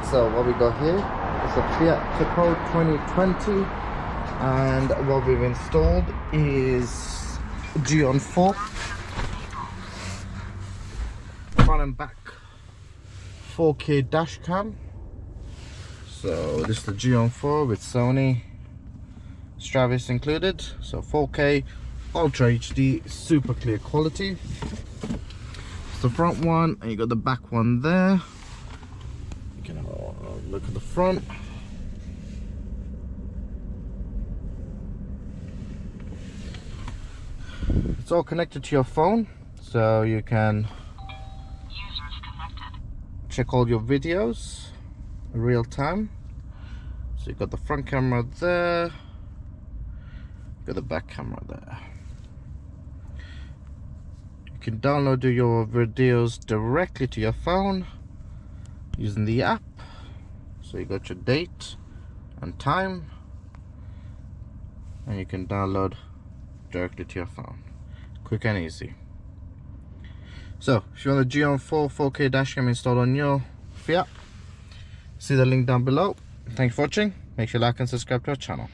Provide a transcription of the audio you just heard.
So what we got here is a Fiat Tipo 2020, and what we've installed is Geon 4 front and back 4K dash cam. So this is the Geon 4 with Sony Stravis included, so 4K Ultra HD super clear quality. It's the front one, and you got the back one there. You can have a look at the front. It's all connected to your phone, so you can check all your videos in real time. So you've got the front camera there, got the back camera there. You can download your videos directly to your phone using the app. So you got your date and time, and you can download directly to your phone. Quick and easy. So if you want the Geon 4 4K dashcam installed on your Fiat, see the link down below. Thanks for watching. Make sure you like and subscribe to our channel.